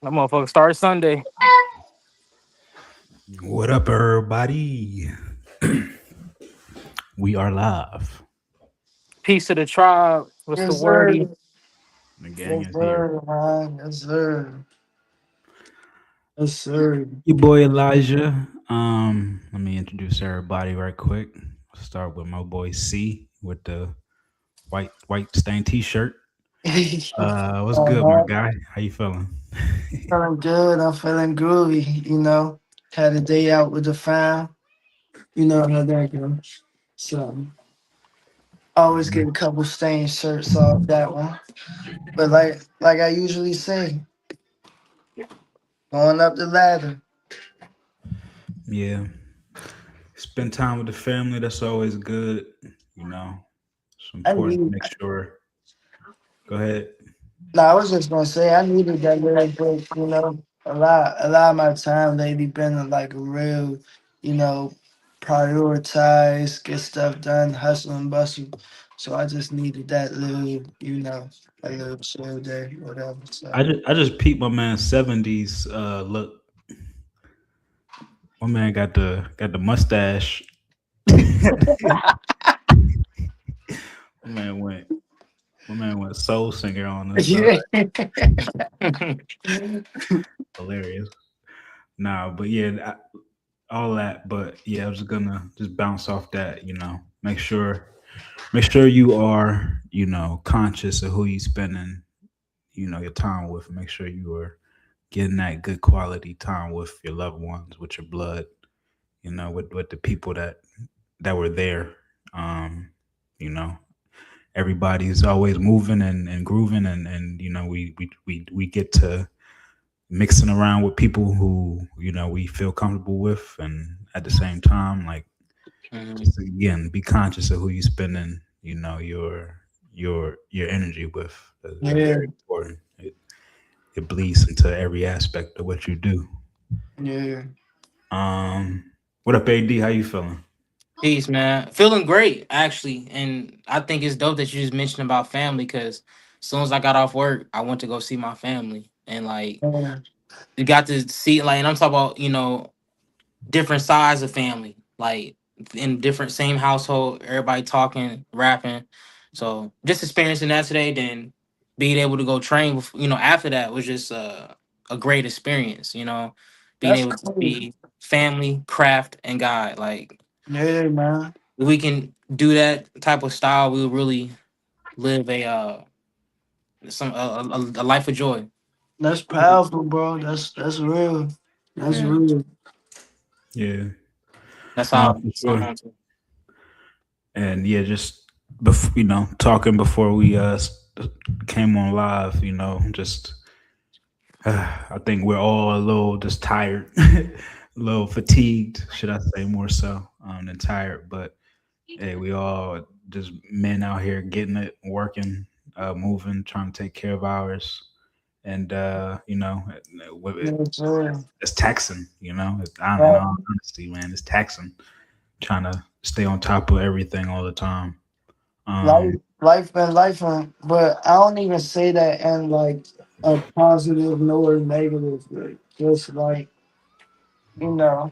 That motherfucker start Sunday. What up, everybody? We are live. Peace to the tribe. What's the Yes, sir. wordy? The gang Yes, is here. sir, man. Yes, sir. Yes, sir. Your boy Elijah. Let me introduce everybody right quick. Start with my boy C with the white stained T-shirt. What's good, my uh-huh. guy? How you feeling? Feeling good. I'm feeling groovy. Had a day out with the fam. You know how that goes. So, always get a couple stained shirts off that one. But like I usually say, going up the ladder. Yeah, spend time with the family. That's always good. You know, it's I important to need. make sure. Go ahead. No, I was just gonna say I needed that little break. A lot of my time lately been like a real, you know, prioritize, get stuff done, hustle and bustle. So I just needed that little, a little chill day, whatever. So I just peeped my man 70s look. My man got the mustache. My man went my man went soul singer on us. yeah, Hilarious. Nah, but yeah, all that. But yeah, I was gonna just bounce off that. Make sure you are conscious of who you spending your time with. Make sure you are getting that good quality time with your loved ones, with your blood. With the people that were there. Um, you know, everybody's always moving and grooving, and we get to mixing around with people who we feel comfortable with, and at the same time, like, Mhm. just again, be conscious of who you spending your energy with. That's yeah, very important. It bleeds into every aspect of what you do. yeah. What up, AD? How you feeling? Peace, man. Feeling great, actually. And I think it's dope that you just mentioned about family because as soon as I got off work, I went to go see my family. And like Yeah. you got to see like and I'm talking about, different sides of family. Like in different same household, everybody talking, rapping. So just experiencing that today, then being able to go train after that was just a great experience. Being That's able to cool. be family, craft, and God. Like Yeah, man. if we can do that type of style, we'll really live a life of joy. That's powerful, bro. That's real. That's Yeah, real. Yeah, that's no, how for I'm sure. on to. And yeah, just before, talking before we came on live, just I think we're all a little just tired, a little fatigued, should I say, more so than tired. But hey, we all just men out here getting it, working, moving, trying to take care of ours, and Yes, sir. it's taxing. In Right. all honesty, man, it's taxing trying to stay on top of everything all the time. Life, Um, life, but I don't even say that in like a positive nor negative way. Just like, you know,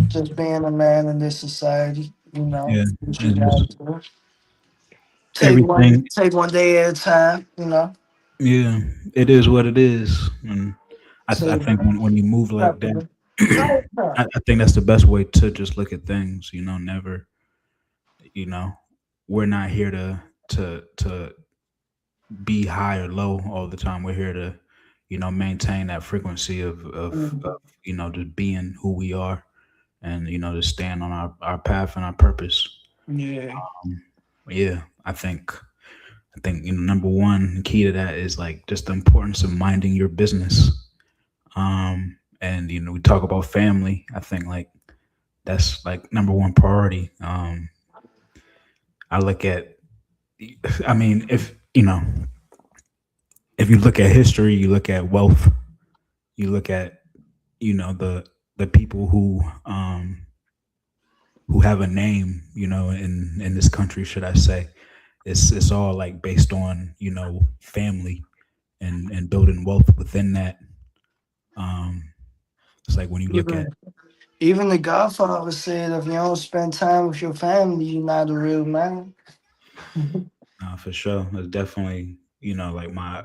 just being a man in this society, yeah, what you it's got just to everything. take one day at a time. Yeah, it is what it is, and I Take think when you move like that, right. I think that's the best way to just look at things. Never, you know, we're not here to be high or low all the time. We're here to, maintain that frequency of just being who we are, and just stand on our path and our purpose. Yeah, Yeah, I think number one key to that is like just the importance of minding your business. And we talk about family. I think like that's like number one priority. I look at, I mean, if you look at history, you look at wealth, you look at the people who have a name, in this country, should I say. It's all like based on family and building wealth within that. Um, it's like when you look at Even even the Godfather said, if you don't spend time with your family, you're not a real man. for sure, it's definitely like my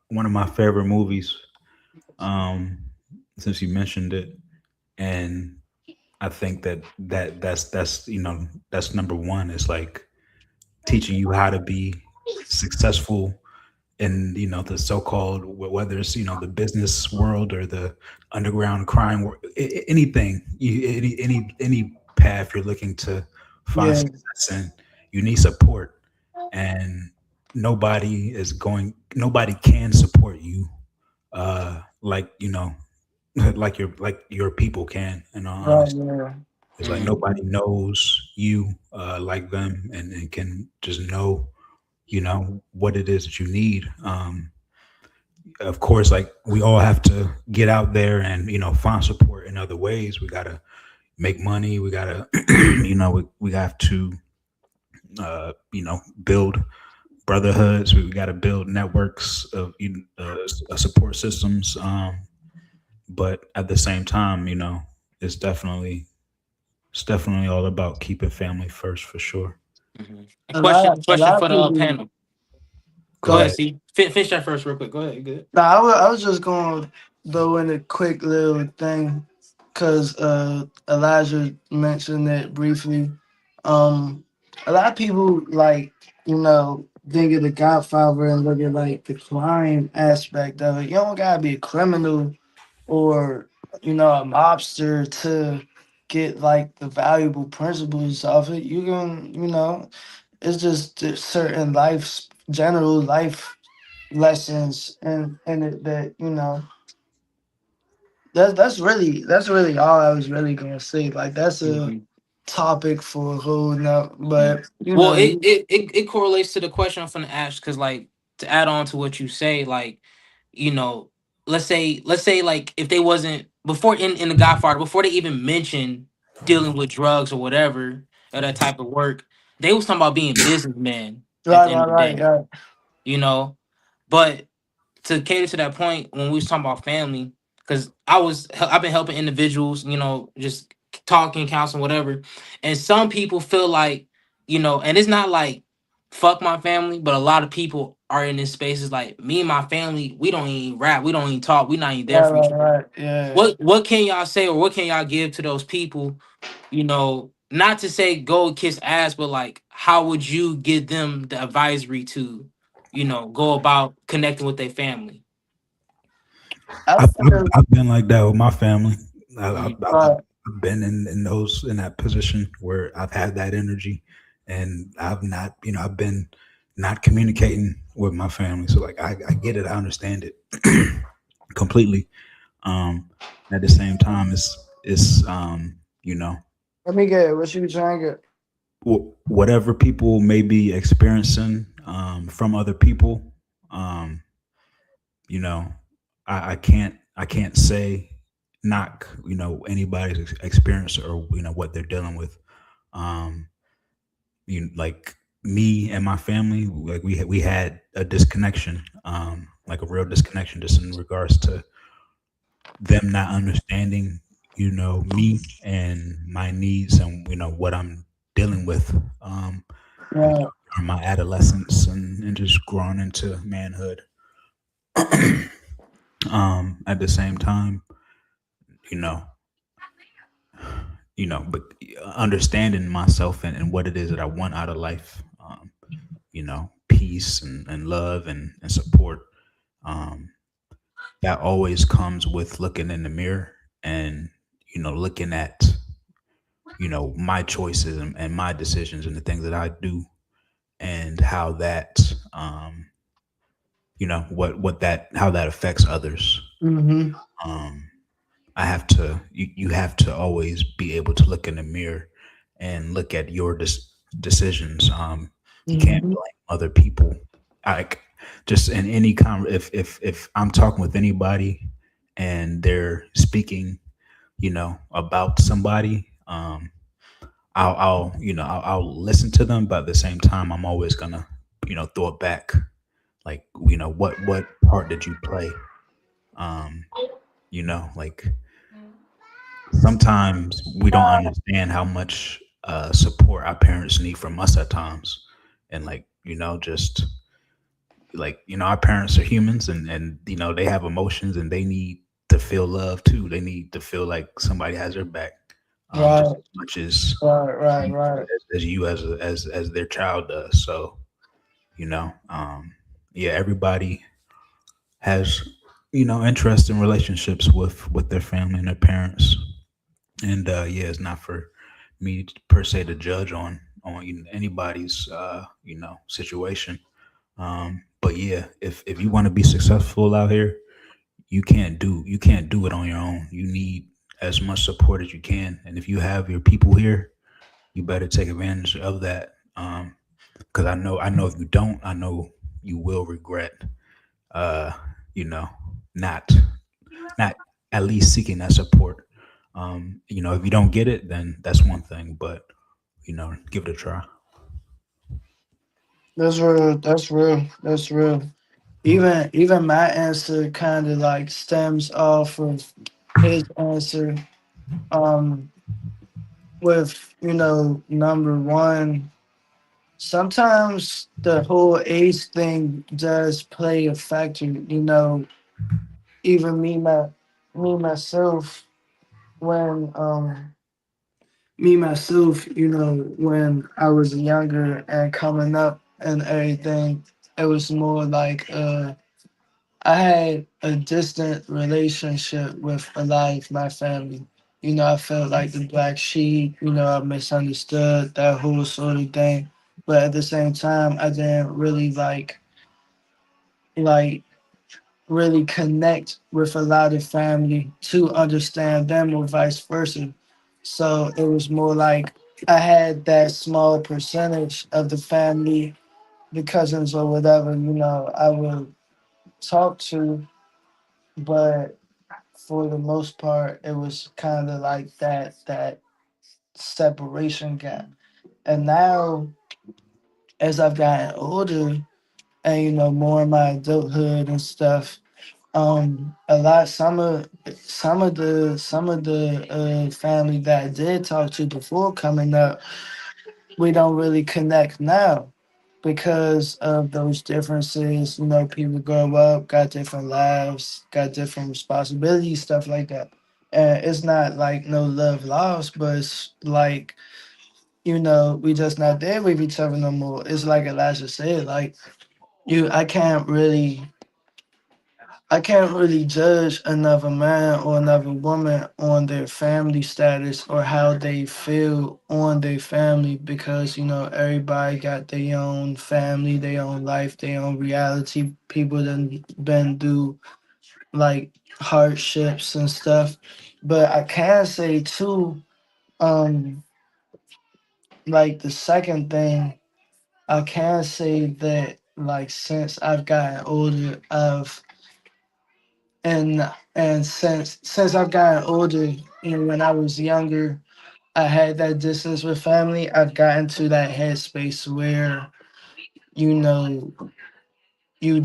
one of my favorite movies. Um, since you mentioned it, and I think that's that's number one. It's like teaching you how to be successful in the so-called whether it's the business world or the underground crime world, anything any path you're looking to find Yeah, success in, you need support, and nobody can support you like like your people can, in all right, honesty. yeah. It's like Mm-hmm. nobody knows you like them, and can just know what it is that you need. Of course, like we all have to get out there and find support in other ways. We gotta make money. We gotta we have to build brotherhoods. We got to build networks of support systems. But at the same time, it's definitely it's definitely all about keeping family first, for sure. Mm-hmm. A A question, lot, a question lot for of the people. panel. Go Go Go ahead, ahead. see. Finish that first real quick. Go ahead. You good? Nah, I was just going to throw in a quick little thing because Elijah mentioned it briefly. Um, a lot of people like think of the Godfather and look at like the crime aspect of it. You don't gotta be a criminal or a mobster to get like the valuable principles of it. You can it's just certain general life lessons and it that that's really all I was really gonna say. Like that's a Mm-hmm. topic for a whole no, Yeah. but Well, it correlates to the question I'm finna ask because, like, to add on to what you say, like, you know, let's say like if they wasn't before in the Godfather before they even mentioned dealing with drugs or whatever or that type of work, they was talking about being businessmen at right, the end right, of the right, day, yeah. you know. But to cater to that point when we was talking about family, because I've been helping individuals, just talking, counseling, whatever. And some people feel like, and it's not like fuck my family, but a lot of people are in this space is like me and my family, we don't even rap, we don't even talk, we not even there Right, for each right, other. right, yeah. What can y'all say or what can y'all give to those people? Not to say go kiss ass, but like how would you give them the advisory to, go about connecting with their family? I feel I've been like that with my family. Mhm. right. I've been in that position where I've had that energy, and I've not, I've been not communicating with my family. So like, I get it, I understand it completely. At the same time, it's you know, Let me get it. What you trying to get? whatever people may be experiencing from other people, um, you know, I can't say knock anybody's experience or what they're dealing with. Um, like me and my family, like we had a disconnection, like a real disconnection, just in regards to them not understanding me and my needs, and what I'm dealing with, Right. during my adolescence, and just growing into manhood. At the same time, you know but understanding myself, and what it is that I want out of life, peace, and love, and support, um, that always comes with looking in the mirror, and looking at my choices, and my decisions, and the things that I do, and how that what that how that affects others. Mm-hmm. um you have to always be able to look in the mirror and look at your decisions. You can't Mm-hmm. blame other people. Like, just in any if I'm talking with anybody and they're speaking about somebody, I'll listen to them, but at the same time, I'm always gonna throw it back, like, what part did you play? um Like sometimes we don't understand how much support our parents need from us at times, and like just like our parents are humans, and they have emotions, and they need to feel love too. They need to feel like somebody has their back, just Right, as much as right, right, you, right. as you as their child does. So yeah, everybody has interest in relationships with their family and their parents, and yeah, it's not for me per se to judge on anybody's situation. But yeah, if you want to be successful out here, you can't do it on your own. You need as much support as you can, and if you have your people here, you better take advantage of that. Because I know if you don't, I know you will regret. Uh, you know, not not at least seeking that support. If you don't get it, then that's one thing, but give it a try. That's real. That's real. That's real. Even my answer kind of like stems off of his answer. Um, with number one, sometimes the whole age thing does play a factor. Even me myself when me myself, when I was younger and coming up and everything, it was more like I had a distant relationship with a lot of my family. I felt like the black sheep, I misunderstood that whole sort of thing. But at the same time, I didn't really like really connect with a lot of family to understand them or vice versa. So it was more like I had that small percentage of the family, the cousins or whatever, I would talk to, but for the most part, it was kind of like that separation gap. And now, as I've gotten older, and more in my adulthood and stuff, a lot some of the family that I did talk to before coming up, we don't really connect now because of those differences. People grow up, got different lives, got different responsibilities, stuff like that. And it's not like no love lost, but it's like, we just not there with each other no more. It's like Elijah said, like you I can't really judge another man or another woman on their family status or how they feel on their family because everybody got their own family, their own life, their own reality. People done been through like hardships and stuff. But I can say too, um, like the second thing, I can say that like since I've gotten older, and since I've gotten older, when I was younger, I had that distance with family. I've gotten to that headspace where you know you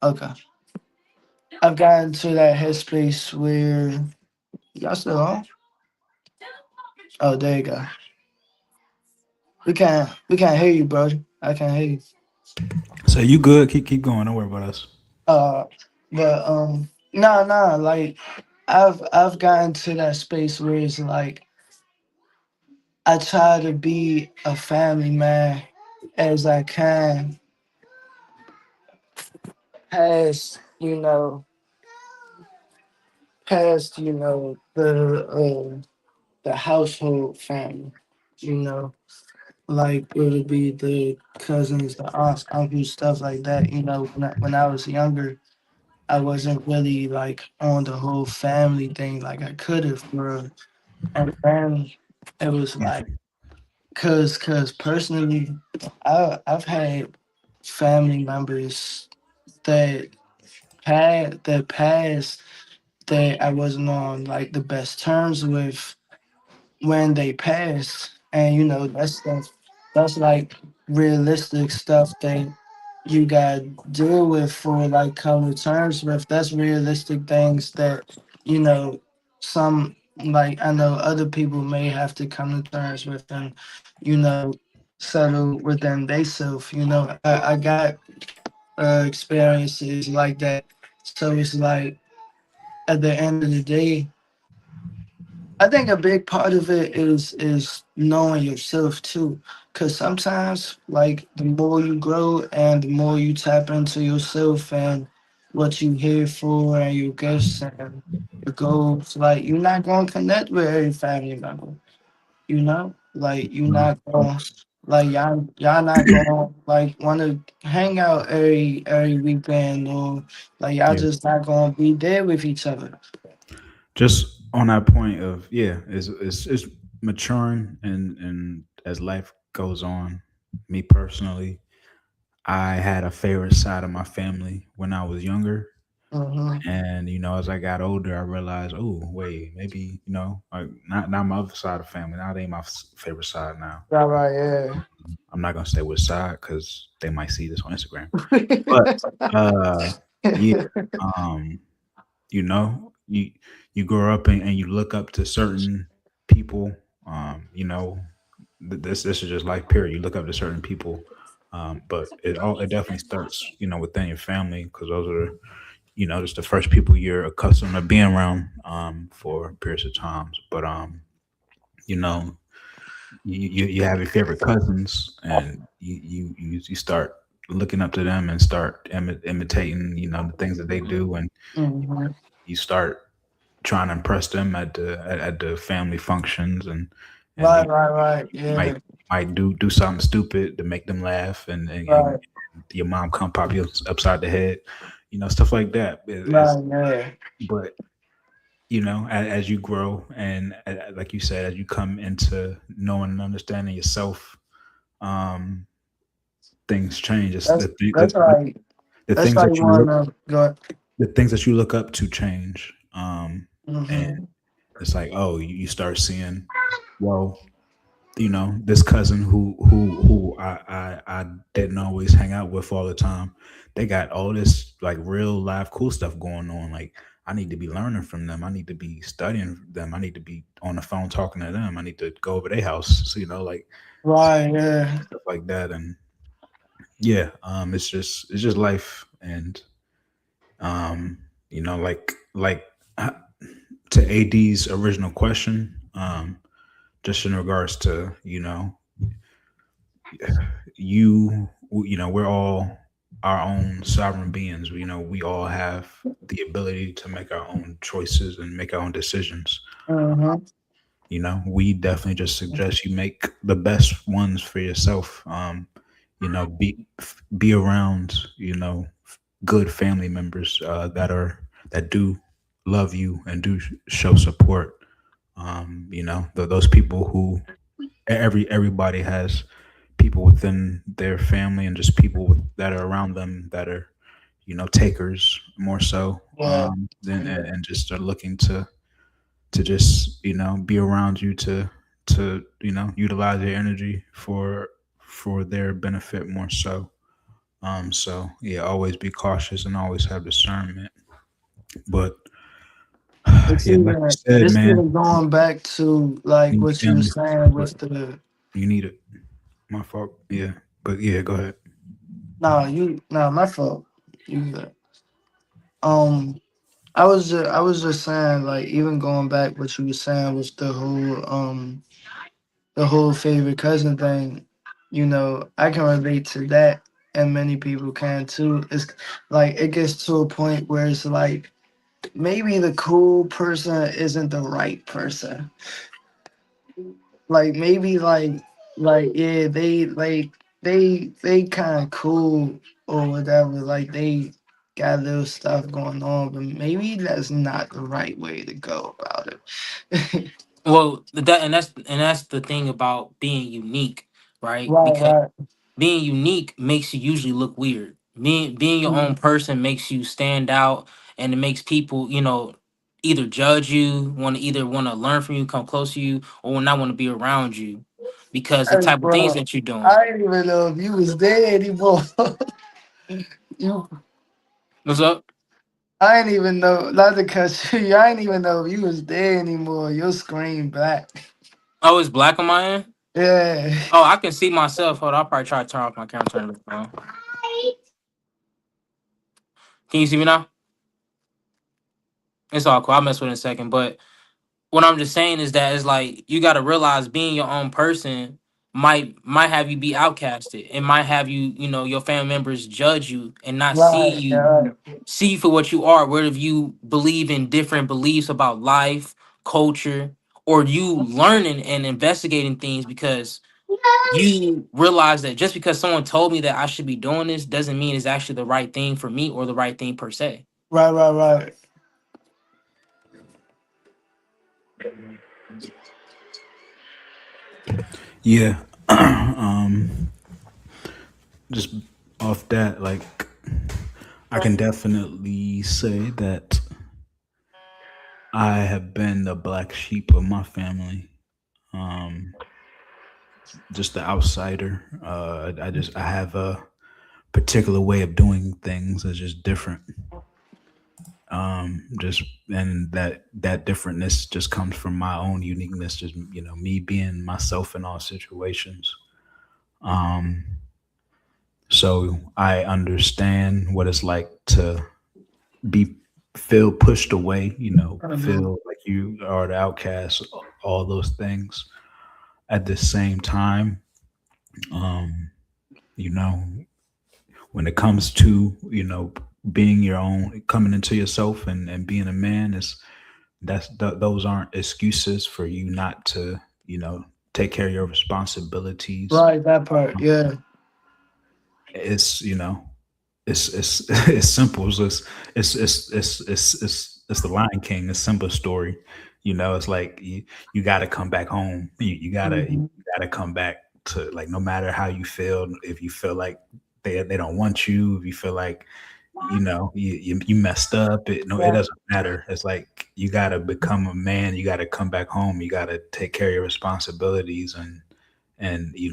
okay. I've gotten to that headspace where y'all still on. Oh, there you go. We can't hear you, bro. I can't hear you. So you good? Keep going. Don't worry about us. Uh, but no, like I've gotten to that space where it's like I try to be a family man as I can past, the household family, you know, like it would be the cousins, the aunts, uncles, stuff like that. When I was younger, I wasn't really like on the whole family thing like I could have, bro. And then it was like, cause personally, I've had family members that passed that I wasn't on like the best terms with when they passed, and that's stuff, that's like realistic stuff. you got to deal with for like come to terms with. That's realistic things that you know some like I know other people may have to come to terms with and you know settle within themselves. You know, I got experiences like that. So it's like at the end of the day, I think a big part of it is knowing yourself too. Cause sometimes like the more you grow and the more you tap into yourself and what you here for and your gifts and your goals, like you're not gonna connect with every family member. You know? Like you're No, of not gonna course. like y'all not gonna like wanna hang out every weekend or like y'all Yeah. just not gonna be there with each other. Just on that point of yeah, is maturing and as life goes on. Me personally, I had a favorite side of my family when I was younger. Mm-hmm. And as I got older, I realized, oh wait, maybe like not my other side of the family. Now they my favorite side now. Right, right, yeah. I'm not gonna say which side because they might see this on Instagram. But uh, yeah, um, you you grow up and you look up to certain people. This is just life. Period. You look up to certain people. But it definitely starts within your family because those are just the first people you're accustomed to being around for periods of times. But you know, you have your favorite cousins, and you start looking up to them and start imitating the things that they do, and Mhm. you start trying to impress them at the family functions, and Right, right, right. might Yeah, might do something stupid to make them laugh, and right, your mom come pop you upside the head, stuff like that. right, yeah. But as you grow and like you said, as you come into knowing and understanding yourself, um, things change. It's That's that's like the that's things like that you look wanna go. the things that you look up to change. And Mm-hmm. it's like, oh, you start seeing, well, this cousin who I didn't always hang out with all the time. They got all this like real live cool stuff going on. Like I need to be learning from them. I need to be studying them. I need to be on the phone talking to them. I need to go over their house. So, like Right, yeah. stuff like that. And yeah, it's just life. And um, like uh, to AD's original question, just in regards to we're all our own sovereign beings. We all have the ability to make our own choices and make our own decisions. Mm-hmm. We definitely just suggest you make the best ones for yourself. Be around good family members that do love you and do show support. Those people who everybody has people within their family and just people that are around them that are takers more so, Yeah, than yeah. and just are looking to just be around you to utilize their energy for their benefit more so. So yeah, always be cautious and always have discernment. But It's yeah, like you even said, it's man, even going back to like need what you were family saying support. with the You need it. My fault. Yeah, but yeah, go ahead. no my fault. You good. Um I was just saying like even going back what you were saying was the whole favorite cousin thing, you know, I can relate to that and many people can too. It's like it gets to a point where it's like maybe the cool person isn't the right person. Like maybe like yeah, they kind of cool or whatever. Like they got a little stuff going on, but maybe that's not the right way to go about it. Well, that's the thing about being unique, right? Right, Because right. being unique makes you usually look weird. Being your own Mhm. person makes you stand out, and it makes people, either judge you, want to learn from you, come close to you, or not want to be around you, because the Hey, type of things bro, that you're doing. I didn't even know if you was there anymore. You, What's up? I ain't even know. Not to cut you. I ain't even know if you was there anymore. Your screen black. Oh, it's black on my end. Yeah. Oh, I can see myself. Hold on, I'll probably try to turn off my camera. Turn it on. Can you see me now? It's all cool. I'll mess with it in a second. But what I'm just saying is that it's like you got to realize being your own person might have you be outcasted. It might have you, your family members judge you and not Right. see you for what you are. Where if you believe in different beliefs about life, culture, or you learning and investigating things because you realize that just because someone told me that I should be doing this doesn't mean it's actually the right thing for me or the right thing per se. Right. Right. Right. Yeah. Just off that, like, I can definitely say that I have been the black sheep of my family. Um, just the outsider. I have a particular way of doing things that's just different. Just and that differentness just comes from my own uniqueness. Just me being myself in all situations. Um, so I understand what it's like to be feel pushed away. Mhm. Feel like you are the outcast. All those things. At the same time, um, you know, when it comes to being your own, coming into yourself and being a man, is those aren't excuses for you not to take care of your responsibilities. Right. That part. Yeah. It's it's it's simple. It's the Lion King. It's Simba's story. It's like you got to come back home. You Hmm. gotta come back to, like, no matter how you feel. If you feel like they don't want you, if you feel like you messed up, it Right. doesn't matter. It's like you got to become a man. You got to come back home. You got to take care of your responsibilities, and you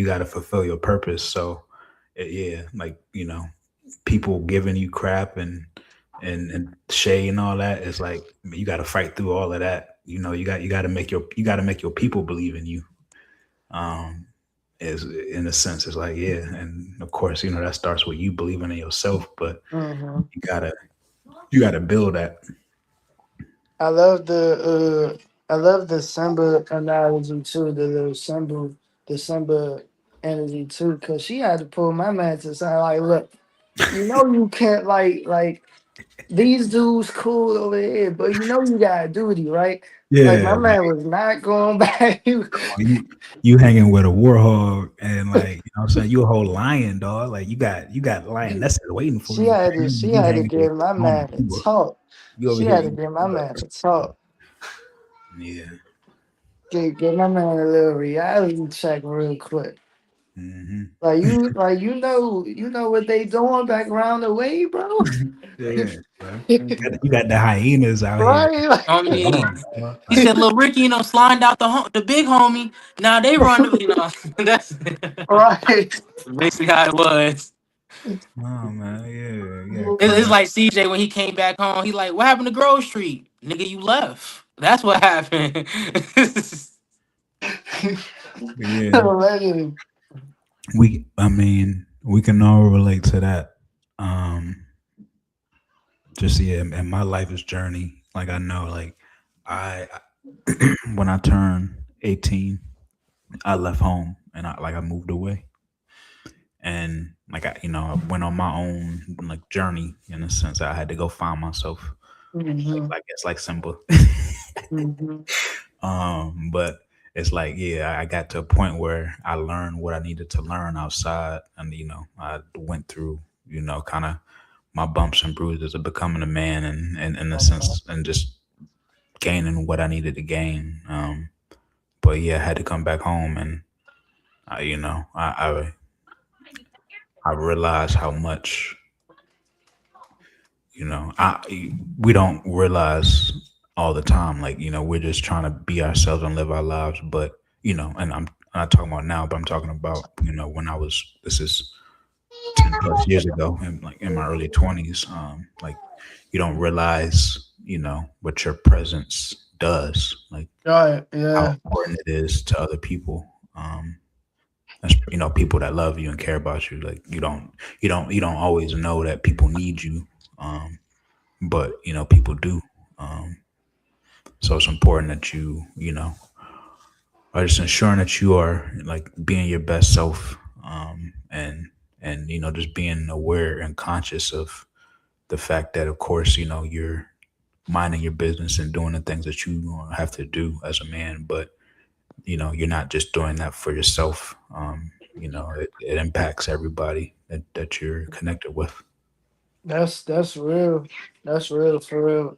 got to fulfill your purpose. So yeah, like, people giving you crap and shade and all that, is like you got to fight through all of that. You got to make your people believe in you. um is In a sense, it's like, yeah, and of course, that starts with you believing in yourself, but Hmm. you gotta you gotta build that. I love the Simba analogy too. The little symbol, the Simba energy too. Cause she had to pull my man to something like, look, you can't like these dudes cool over here, but you got a duty, right? Like Yeah, my like, man was not going back. you hanging with a warhog, and, like, what I'm saying, you a whole lion, dog. Like, you got lionesses waiting for you, man. She You had to hanging with give my normal man a people. talk. You over She here, had to give my man a talk. yeah. Give my man a little reality check real quick. Hmm. Like you know what they doing back around the way, bro. Yeah, bro. You got the hyenas out here. Right? I Like, hold on, mean, dog. he Like, said, "Little Ricky, sliding out the big homie. Now they run, That's Right. basically how it was. oh man, yeah, you gotta come It's back. like CJ when he came back home. He like, "What happened to Grove Street, nigga? You left. That's what happened." But yeah, Already. I mean, we can all relate to that. Um, just, yeah, and my life's journey. Like, I know, like, I when I turned 18, I left home, and I moved away, and, like, I went on my own, like, journey, in a sense. I had to go find myself. Hmm. Like, it's like simple. Hmm. But it's like, yeah, I got to a point where I learned what I needed to learn outside, and I went through, kind of my bumps and bruises of becoming a man, and in a sense, and just gaining what I needed to gain. But yeah, I had to come back home, and I, I realized how much, we don't realize all the time. Like, we're just trying to be ourselves and live our lives. But, and I'm not talking about now, but I'm talking about, when I was, this is plus years ago, and like in my early 20s. Like you don't realize, what your presence does, like Right, how yeah. important it is to other people. That's, people that love you and care about you. Like you don't always know that people need you, um, but people do. Um, so it's important that you are just ensuring that you are like being your best self, and just being aware and conscious of the fact that, of course, you're minding your business and doing the things that you have to do as a man, but you're not just doing that for yourself. It impacts everybody that you're connected with. That's real. That's real for real.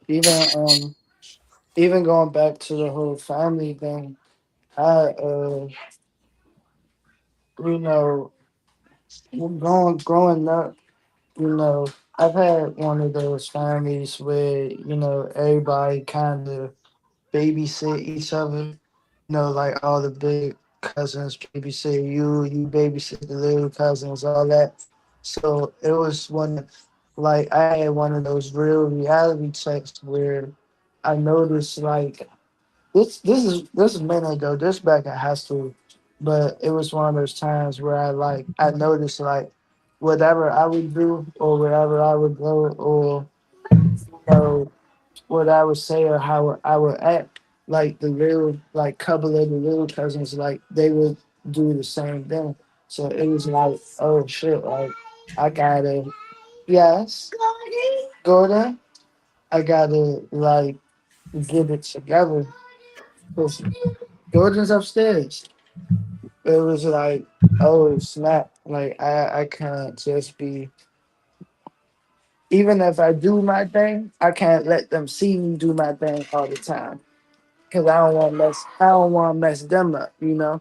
Even going back to the whole family thing, I you know growing up, I've had one of those families where everybody kind of babysit each other. Like all the big cousins babysit you, you babysit the little cousins, all that. So it was like I had one of those real reality checks where I noticed like this is a minute ago, this back in high school, but it was one of those times where I noticed like whatever I would do or wherever I would go or know what I would say or how I would act, like the real like couple of the little cousins, like they would do the same thing. So it was like, oh shit, like I gotta, yes, Gordon, I gotta like get it together. 'Cause Gordon's upstairs. It was like, oh snap, like I can't just be. Even if I do my thing, I can't let them see me do my thing all the time. Cause I don't want to mess them up, you know.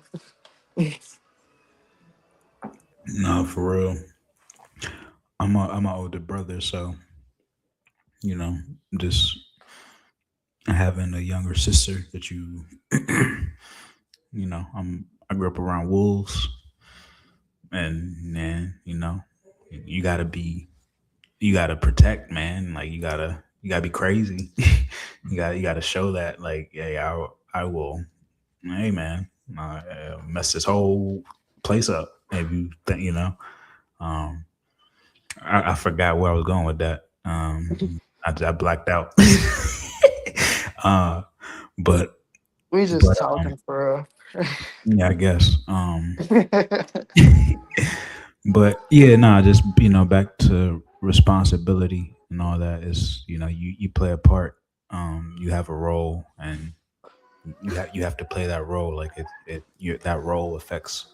No, for real. I'm an older brother, so you know, just having a younger sister that I grew up around wolves, and man, you gotta be, you gotta protect, man. Like you gotta be crazy. you gotta show that, like, hey, I will, hey, man, mess this whole place up. If you think, um, I forgot where I was going with that. I blacked out. uh, but We just but talking for yeah, I guess. real. But yeah, nah, just back to responsibility and all that is, you play a part. You have a role, and you have to play that role. Like that role affects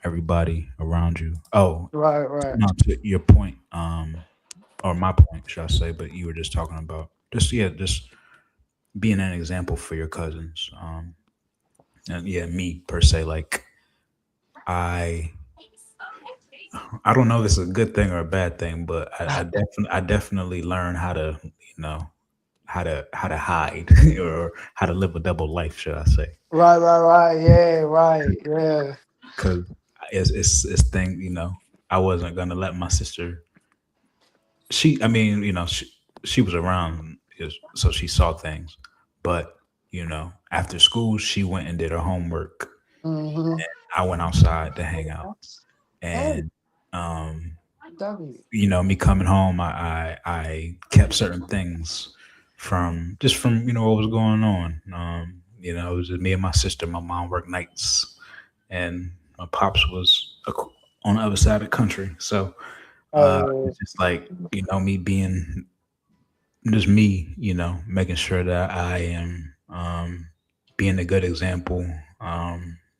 everybody around you. Oh, Right, right. no, to your point, or my point, should I say? But you were just talking about just being an example for your cousins. And yeah, me per se, like I I don't know if it's a good thing or a bad thing, but I definitely learned how to, how to hide or how to live a double life, should I say? Right, right, right. Yeah, right. Yeah. Because it's thing, I wasn't gonna let my sister. I mean, she was around, so she saw things, but after school, she went and did her homework. Mm-hmm. I went outside to hang out, Hey, and um, W. me coming home, I kept certain things from what was going on. It was just me and my sister. My mom worked nights, and my pops was on the other side of the country. So Oh, it's just like me being just me, making sure that I am being a good example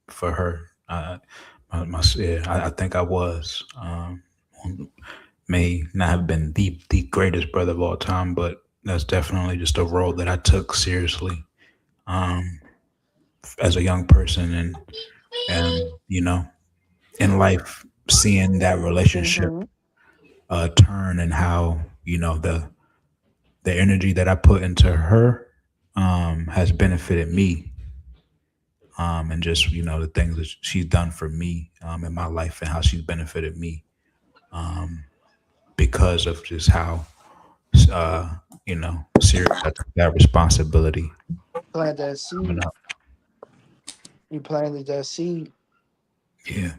for her. Yeah, I think I was. May not have been the greatest brother of all time, but that's definitely just a role that I took seriously um, as a young person, and in life, seeing that relationship mm-hmm. turn, and how the energy that I put into her has benefited me, and just the things that she's done for me in my life, and how she's benefited me. um, because of just how uh, serious I took that responsibility Plant that coming seed. up. You planted that seed. Yeah,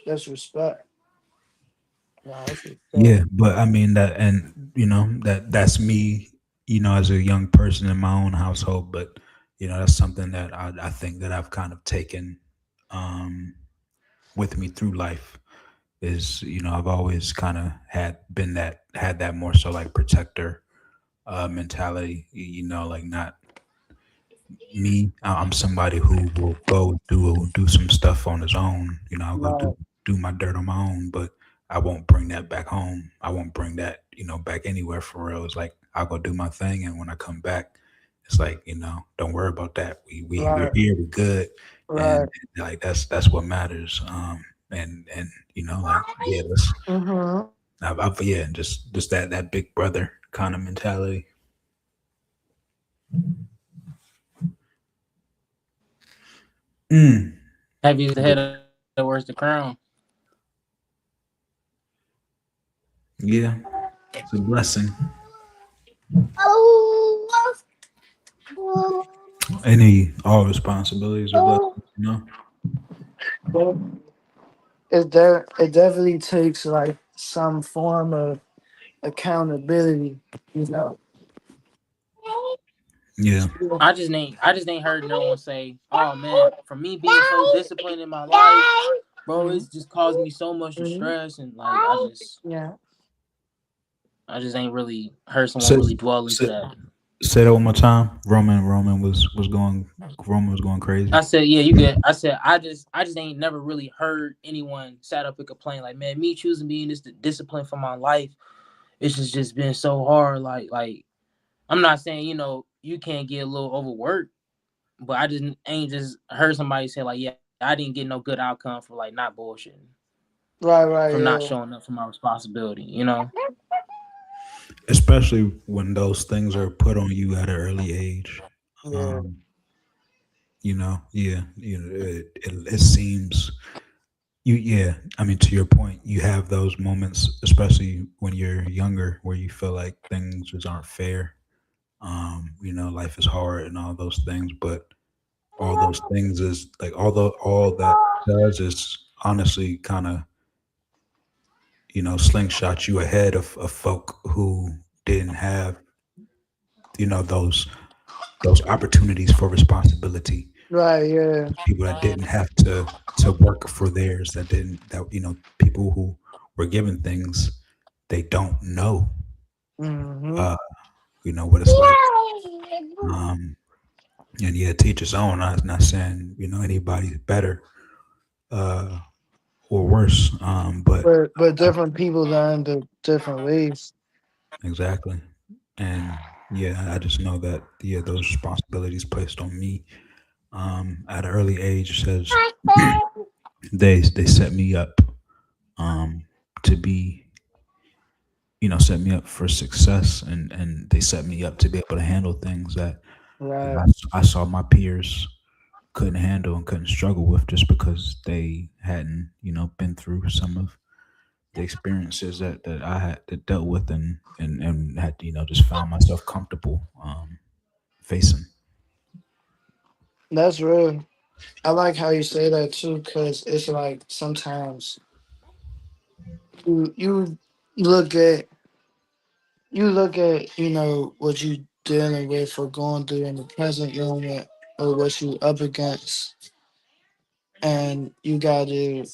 That's respect. Nah, that's respect. yeah, but I mean that, and that's me, as a young person in my own household. But that's something that I think that I've kind of taken um, with me through life. Is I've always kind of had that more so like protector mentality. Like not me. I'm somebody who will go do some stuff on his own. I'll go Right, do my dirt on my own, but I won't bring that back home. I won't bring that back anywhere for real. It's like I'll go do my thing, and when I come back, it's like don't worry about that. We're right, here, we're good, right. and like that's what matters. And like yeah, let's Mm-hmm. yeah, just that big brother kind of mentality. Mm. Heavy is the head, of where's the crown? Yeah, it's a blessing. Any all responsibilities are blessings. But it definitely takes like some form of accountability, you know. Yeah. I just ain't heard no one say, "Oh man, for me being so disciplined in my life, bro, Mhm. it's just caused me so much Mhm. stress." And like, Yeah. I just ain't really heard someone Say, really dwell into say, that. say that one more time. Roman was going crazy. I said, yeah, you get. I said, I just ain't never really heard anyone sat up and complain like, man, me choosing being this discipline for my life, it's just been so hard. Like I'm not saying you can't get a little overworked, but I just ain't just heard somebody say like, yeah, I didn't get no good outcome for like not bullshitting, Right, from right, not yeah. showing up for my responsibility. Especially when those things are put on you at an early age. Yeah. Um, yeah, it seems yeah. I mean, to your point, you have those moments, especially when you're younger, where you feel like things just aren't fair. Life is hard and all those things, but all those things is like all that does is honestly kind of slingshot you ahead of folk who didn't have those opportunities for responsibility, Right, yeah. people that didn't have to work for theirs, that didn't that people who were given things they don't know Mm-hmm. uh what it's like. um and yeah, teach his own. I'm not saying anybody's better uh or worse, But I, different people learn the different ways. exactly. And yeah, I just know that yeah, those responsibilities placed on me at an early age says they set me up um to be set me up for success, and they set me up to be able to handle things that Right. I saw my peers couldn't handle and couldn't struggle with just because they hadn't been through some of the experiences that I had that dealt with, and had just found myself comfortable facing. That's real. I like how you say that too, because it's like sometimes you look at what you dealing with or going through in the present moment or what you up against, and you gotta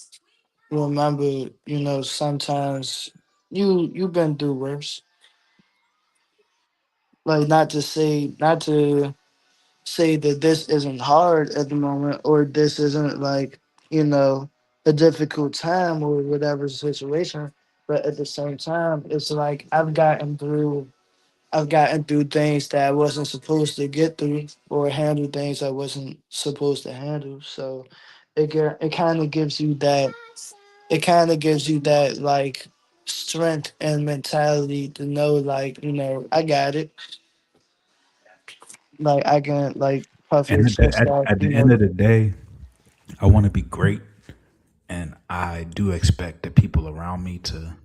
remember, sometimes you've been through worse. Like not to say that this isn't hard at the moment or this isn't like, you know, a difficult time or whatever situation. But at the same time, it's like I've gotten through things that I wasn't supposed to get through or handle things I wasn't supposed to handle. So it kind of gives you that like strength and mentality to know like, I got it. Like I can like puff your And chest out, at the end of the day, I want to be great, and I do expect the people around me to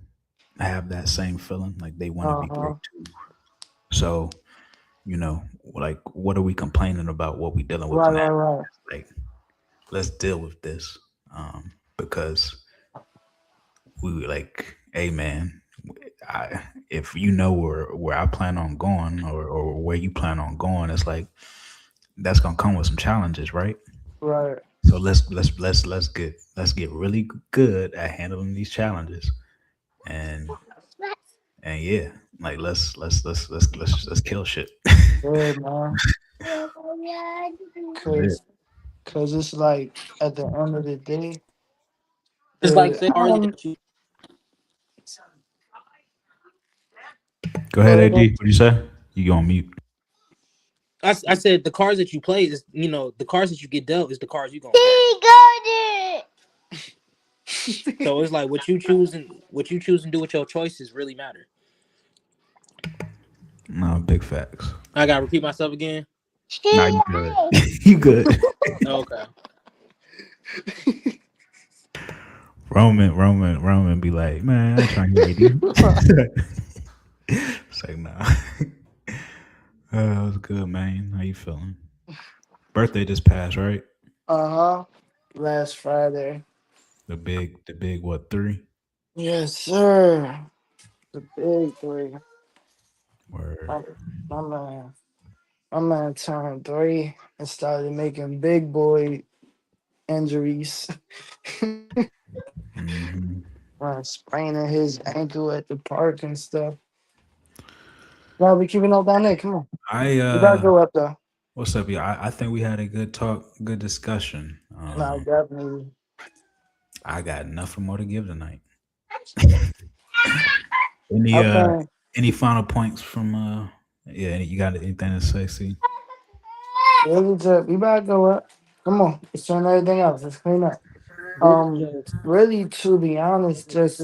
have that same feeling, like they want to be great Uh-huh. too. So, like, what are we complaining about? What we dealing with Right, now? right, right. Like, let's deal with this, because we like, hey man, if you know where I plan on going, or where you plan on going, it's like that's gonna come with some challenges, right? Right. So let's get really good at handling these challenges, and yeah, like let's kill shit. Yeah, man. That's it. Cause, cause it's like at the end of the day, It's like the say I cars don't that you. Go go ahead, ahead. AD. What you say? You on mute? I said the cars that you play is the cars that you get dealt is the cars you gonna play. So it's like what you choose and do with your choices really matter. No, big facts. I gotta repeat myself again. Nah, you good. You good. Okay. Roman be like, man, I ain't trying to hear AD. Say nah. That was good, man. How you feeling? Birthday just passed, right? Uh-huh. Last Friday. The big what, 3? Yes, sir. The big three. Word. My, my man. My man turned three and started making big boy injuries. Hmm. Spraining his ankle at the park and stuff. No, we keeping all down there. Come on. I You gotta go up though. what's up, y'all? I think we had a good talk, good discussion. No, definitely. I got nothing more to give tonight. Any I think any final points from yeah, you got anything to say, see? really to we gotta go up. Come on. Let's turn everything else. Let's clean up. Really just Really to be honest, just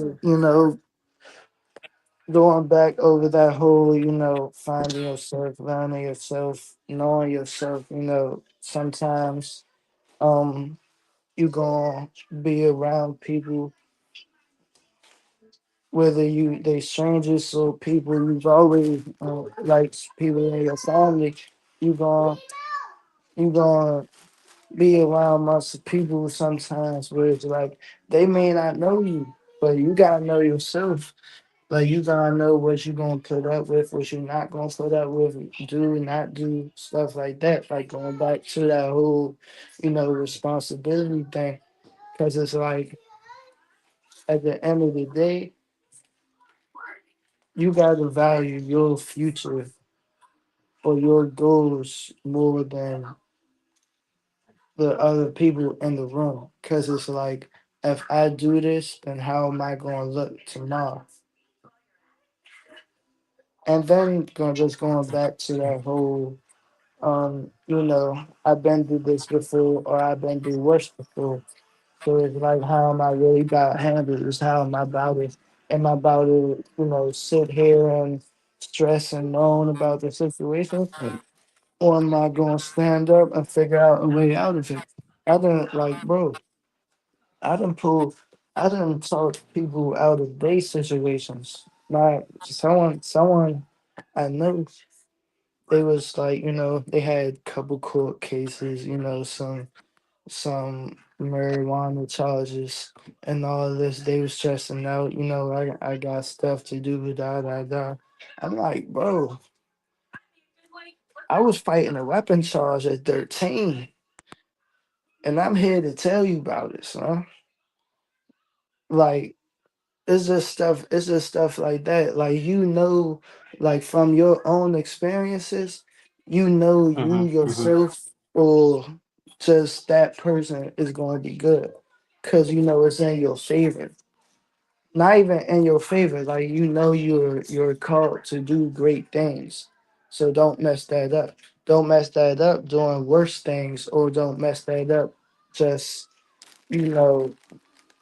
going back over that whole, finding yourself, learning yourself, knowing yourself, sometimes you gonna be around people, whether they strangers or people you've always like people in your family, you gonna you gonna be around lots of people sometimes where it's like they may not know you, but you gotta know yourself. Like you gotta know what you gonna put up with, what you're not gonna put up with, do not do stuff like that. Like going back to that whole, responsibility thing, because it's like at the end of the day, you gotta value your future or your goals more than the other people in the room. Because it's like if I do this, then how am I gonna look tomorrow? And then going back to that whole I've been through this before or I've been through worse before. So it's like how am I really about to handle this? How am I about it? Am I about to, sit here and stress and moan about the situation? Or am I gonna stand up and figure out a way out of it? I didn't like, bro, I didn't pull I didn't talk people out of their situations. Like someone I know, they was like, they had couple court cases, some marijuana charges and all this. They was stressing out, I got stuff to do, da da da. I'm like, bro, I was fighting a weapon charge at 13, and I'm here to tell you about it, son. Like, it's just stuff like that. Like, like from your own experiences, you mm-hmm. yourself or just that person is going to be good because it's in your favor. Not even in your favor, like you're called to do great things. So don't mess that up. Don't mess that up doing worse things, or don't mess that up just you know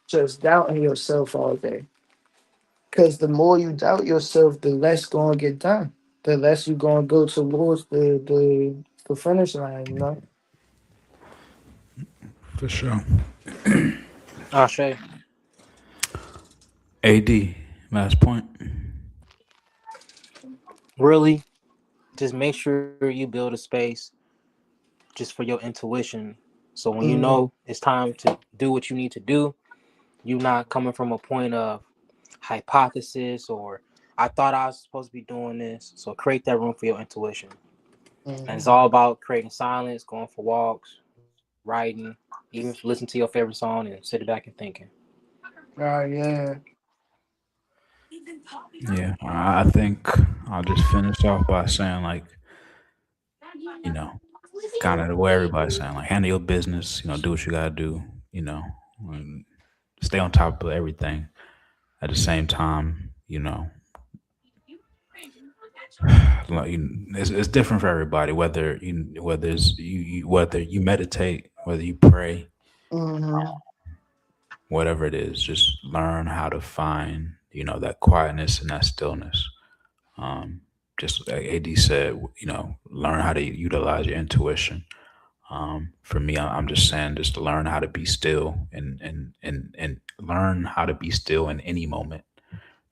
just doubting yourself all day. Because the more you doubt yourself, the less going to get done. The less you're going to go towards the finish line. For sure. Ashe. AD, last point. Really, just make sure you build a space just for your intuition. So when you Mm-hmm. know it's time to do what you need to do, you're not coming from a point of hypothesis or I thought I was supposed to be doing this. So create that room for your intuition. And it's Mm-hmm. all about creating silence, going for walks, writing, even listen to your favorite song and sit back and thinking. Oh yeah. Yeah, I think I'll just finish off by saying, like, you know, kind of what everybody's saying, like, handle your business, do what you gotta do, you know, and stay on top of everything. At the same time, like, it's different for everybody. Whether you meditate, whether you pray, Mm-hmm. whatever it is, just learn how to find, that quietness and that stillness. Um, just like AD said, learn how to utilize your intuition. For me, I'm just saying, just to learn how to be still and learn how to be still in any moment,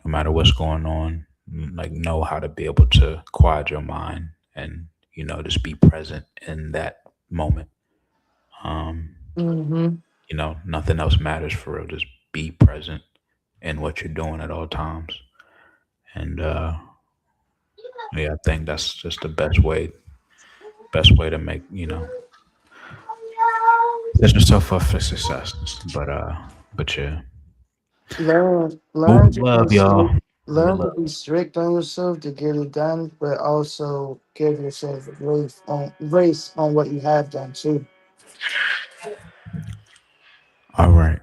no matter what's going on. Like, know how to be able to quiet your mind and just be present in that moment. Um, Mm-hmm. Nothing else matters for real. Just be present in what you're doing at all times. And yeah, I think that's just the best way to make set yourself up for success. But yeah, move Learn with to be love, y'all. strict. Move with Learn to love. be strict on yourself to get it done, but also give yourself a grace on what you have done too. All right.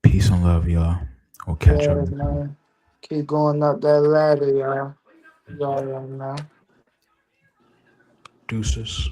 Peace and love, y'all. We'll catch y'all Yeah, next time. man. Keep going up that ladder, y'all. Y'all know. Deuces.